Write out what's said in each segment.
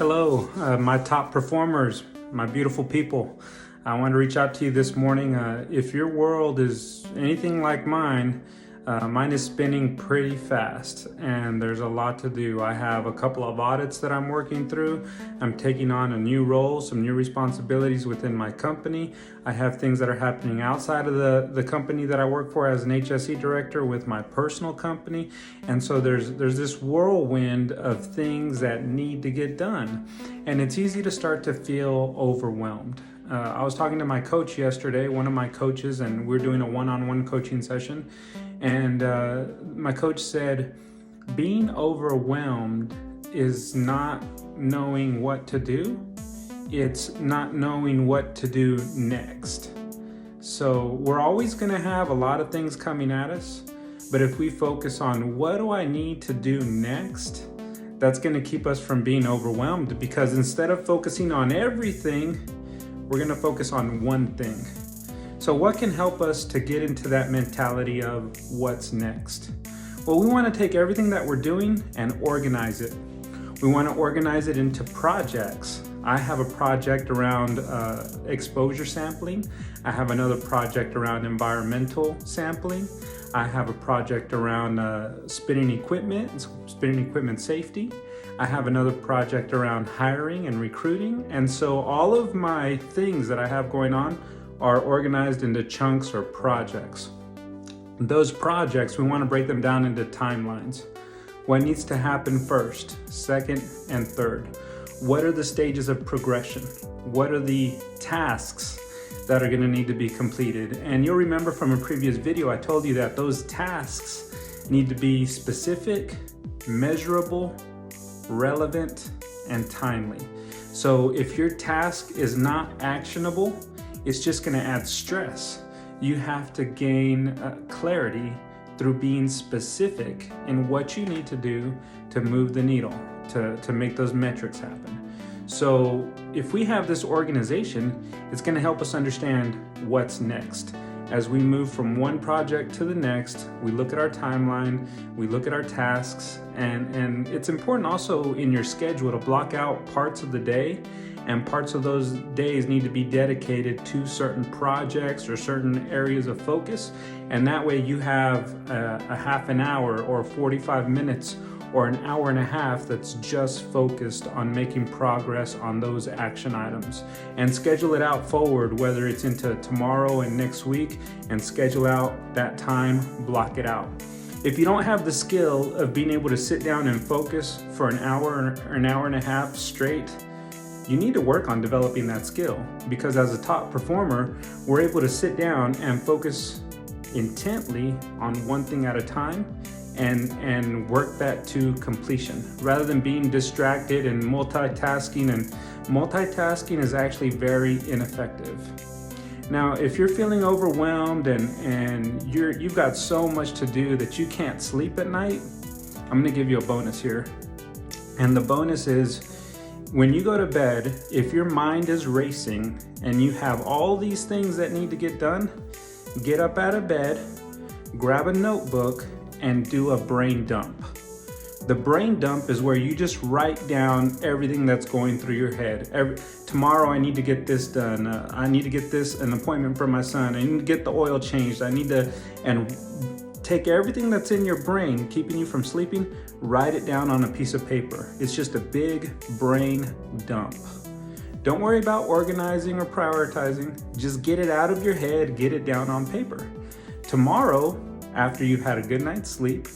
Hello, my top performers, my beautiful people. I want to reach out to you this morning. If your world is anything like mine, mine is spinning pretty fast and there's a lot to do. I have a couple of audits that I'm working through. I'm taking on a new role, some new responsibilities within my company. I have things that are happening outside of the company that I work for as an HSE director with my personal company. And so there's this whirlwind of things that need to get done. And it's easy to start to feel overwhelmed. I was talking to my coach yesterday, one of my coaches, and we're doing a one-on-one coaching session. And my coach said, being overwhelmed is not knowing what to do. It's not knowing what to do next. So we're always going to have a lot of things coming at us. But if we focus on what do I need to do next, that's going to keep us from being overwhelmed, because instead of focusing on everything, we're going to focus on one thing. So what can help us to get into that mentality of what's next? Well, we want to take everything that we're doing and organize it. We want to organize it into projects. I have a project around exposure sampling. I have another project around environmental sampling. I have a project around spinning equipment safety. I have another project around hiring and recruiting. And so all of my things that I have going on are organized into chunks or projects. Those projects, we want to break them down into timelines. What needs to happen first, second, and third? What are the stages of progression? What are the tasks that are going to need to be completed? And you'll remember from a previous video, I told you that those tasks need to be specific, measurable, relevant, and timely. So if your task is not actionable, it's just going to add stress. You have to gain clarity through being specific in what you need to do to move the needle, to make those metrics happen. So if we have this organization, it's going to help us understand what's next. As we move from one project to the next, we look at our timeline, we look at our tasks, and it's important also in your schedule to block out parts of the day, and parts of those days need to be dedicated to certain projects or certain areas of focus. And that way you have a half an hour or 45 minutes or an hour and a half that's just focused on making progress on those action items. And schedule it out forward, whether it's into tomorrow and next week, and schedule out that time, block it out. If you don't have the skill of being able to sit down and focus for an hour or an hour and a half straight, you need to work on developing that skill, because as a top performer, we're able to sit down and focus intently on one thing at a time and work that to completion rather than being distracted and multitasking. And multitasking is actually very ineffective. Now, if you're feeling overwhelmed and you've got so much to do that you can't sleep at night, I'm gonna give you a bonus here. And the bonus is, when you go to bed, if your mind is racing and you have all these things that need to get done, get up out of bed, grab a notebook, and do a brain dump. The brain dump is where you just write down everything that's going through your head. Tomorrow I need to get this done. I need to get an appointment for my son. I need to get the oil changed. And take everything that's in your brain, keeping you from sleeping, write it down on a piece of paper. It's just a big brain dump. Don't worry about organizing or prioritizing. Just get it out of your head, get it down on paper. Tomorrow, after you've had a good night's sleep,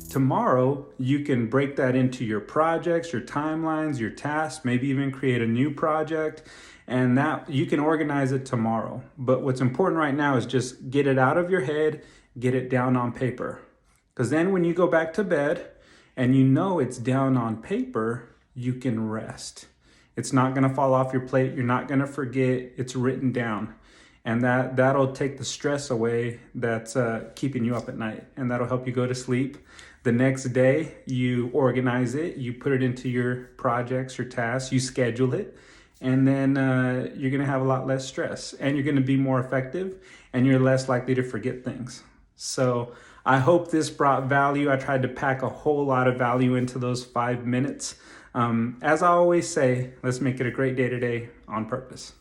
tomorrow you can break that into your projects, your timelines, your tasks, maybe even create a new project, and that you can organize it tomorrow. But what's important right now is just get it out of your head, get it down on paper. Because then when you go back to bed and you know it's down on paper, you can rest. It's not going to fall off your plate. You're not going to forget. It's written down. And that'll take the stress away that's keeping you up at night. And that'll help you go to sleep. The next day, you organize it. You put it into your projects, your tasks. You schedule it. And then you're going to have a lot less stress. And you're going to be more effective. And you're less likely to forget things. So I hope this brought value. I tried to pack a whole lot of value into those 5 minutes. As I always say, let's make it a great day today on purpose.